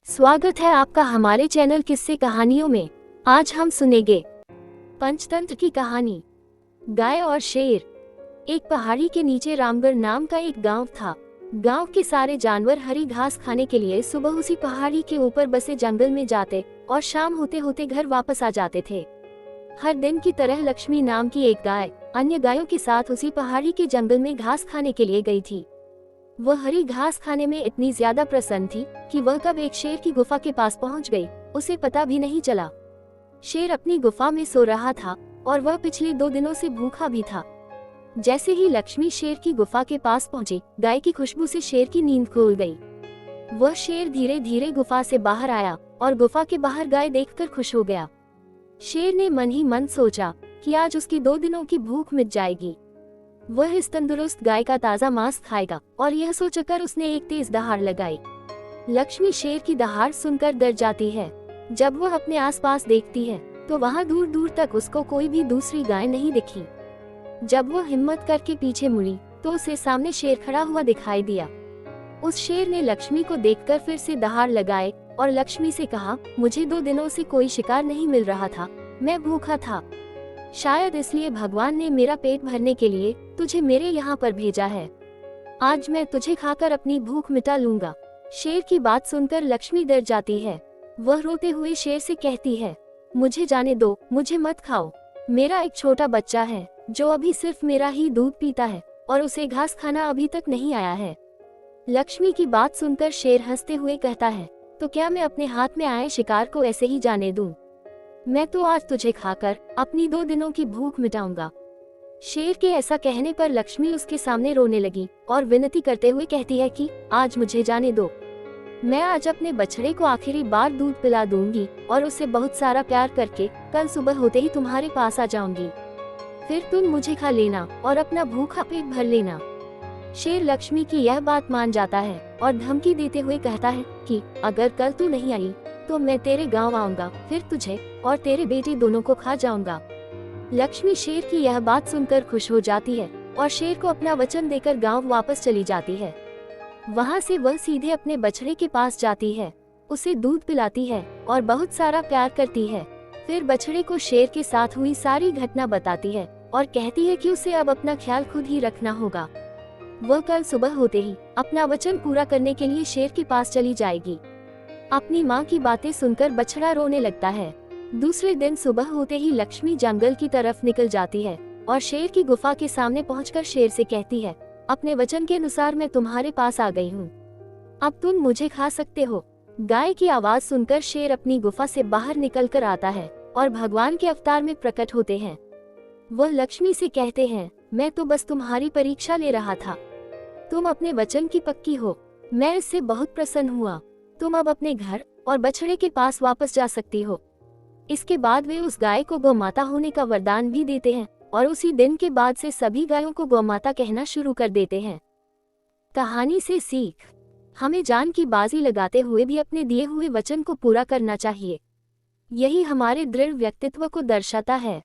स्वागत है आपका हमारे चैनल किस्से कहानियों में। आज हम सुनेंगे पंचतंत्र की कहानी, गाय और शेर। एक पहाड़ी के नीचे रामगढ़ नाम का एक गांव था। गांव के सारे जानवर हरी घास खाने के लिए सुबह उसी पहाड़ी के ऊपर बसे जंगल में जाते और शाम होते होते घर वापस आ जाते थे। हर दिन की तरह लक्ष्मी नाम की एक गाय अन्य गायों के साथ उसी पहाड़ी के जंगल में घास खाने के लिए गई थी। वह हरी घास खाने में इतनी ज्यादा प्रसन्न थी कि वह कब एक शेर की गुफा के पास पहुंच गई, उसे पता भी नहीं चला। शेर अपनी गुफा में सो रहा था और वह पिछले 2 दिनों से भूखा भी था। जैसे ही लक्ष्मी शेर की गुफा के पास पहुंची, गाय की खुशबू से शेर की नींद खुल गई। वह शेर धीरे धीरे गुफा से बाहर आया और गुफा के बाहर गाय देखकर खुश हो गया। शेर ने मन ही मन सोचा कि आज उसकी 2 दिनों की भूख मिट जाएगी। वह इस तंदुरुस्त गाय का ताजा मांस खाएगा और यह सोचकर उसने एक तेज दहाड़ लगाई। लक्ष्मी शेर की दहाड़ सुनकर डर जाती है। जब वह अपने आसपास देखती है तो वहां दूर दूर तक उसको कोई भी दूसरी गाय नहीं दिखी। जब वह हिम्मत करके पीछे मुड़ी तो उसे सामने शेर खड़ा हुआ दिखाई दिया। उस शेर ने लक्ष्मी को देखकर फिर से दहाड़ लगाए और लक्ष्मी से कहा, मुझे 2 दिनों से कोई शिकार नहीं मिल रहा था, मैं भूखा था। शायद इसलिए भगवान ने मेरा पेट भरने के लिए तुझे मेरे यहाँ पर भेजा है। आज मैं तुझे खाकर अपनी भूख मिटा लूंगा। शेर की बात सुनकर लक्ष्मी डर जाती है। वह रोते हुए शेर से कहती है, मुझे जाने दो, मुझे मत खाओ। मेरा एक छोटा बच्चा है जो अभी सिर्फ मेरा ही दूध पीता है और उसे घास खाना अभी तक नहीं आया है। लक्ष्मी की बात सुनकर शेर हंसते हुए कहता है, तो क्या मैं अपने हाथ में आए शिकार को ऐसे ही जाने दूं? मैं तो आज तुझे खाकर अपनी 2 दिनों की भूख मिटाऊंगा। शेर के ऐसा कहने पर लक्ष्मी उसके सामने रोने लगी और विनती करते हुए कहती है कि आज मुझे जाने दो। मैं आज अपने बछड़े को आखिरी बार दूध पिला दूंगी और उसे बहुत सारा प्यार करके कल सुबह होते ही तुम्हारे पास आ जाऊंगी। फिर तुम मुझे खा लेना और अपना भूखा पेट भर लेना। शेर लक्ष्मी की यह बात मान जाता है और धमकी देते हुए कहता है कि अगर कल तू नहीं आई तो मैं तेरे गांव आऊंगा, फिर तुझे और तेरे बेटे दोनों को खा जाऊंगा। लक्ष्मी शेर की यह बात सुनकर खुश हो जाती है और शेर को अपना वचन देकर गांव वापस चली जाती है। वहां से वह सीधे अपने बछड़े के पास जाती है, उसे दूध पिलाती है और बहुत सारा प्यार करती है। फिर बछड़े को शेर के साथ हुई सारी घटना बताती है और कहती है कि उसे अब अपना ख्याल खुद ही रखना होगा। वह कल सुबह होते ही अपना वचन पूरा करने के लिए शेर के पास चली जाएगी। अपनी माँ की बातें सुनकर बछड़ा रोने लगता है। दूसरे दिन सुबह होते ही लक्ष्मी जंगल की तरफ निकल जाती है और शेर की गुफा के सामने पहुंचकर शेर से कहती है, अपने वचन के अनुसार मैं तुम्हारे पास आ गई हूँ, अब तुम मुझे खा सकते हो। गाय की आवाज सुनकर शेर अपनी गुफा से बाहर निकल कर आता है और भगवान के अवतार में प्रकट होते हैं। वह लक्ष्मी से कहते हैं, मैं तो बस तुम्हारी परीक्षा ले रहा था, तुम अपने वचन की पक्की हो, मैं इससे बहुत प्रसन्न हुआ। तुम अब अपने घर और बछड़े के पास वापस जा सकती हो। इसके बाद वे उस गाय को गौमाता होने का वरदान भी देते हैं और उसी दिन के बाद से सभी गायों को गौमाता कहना शुरू कर देते हैं। कहानी से सीख, हमें जान की बाजी लगाते हुए भी अपने दिए हुए वचन को पूरा करना चाहिए। यही हमारे दृढ़ व्यक्तित्व को दर्शाता है।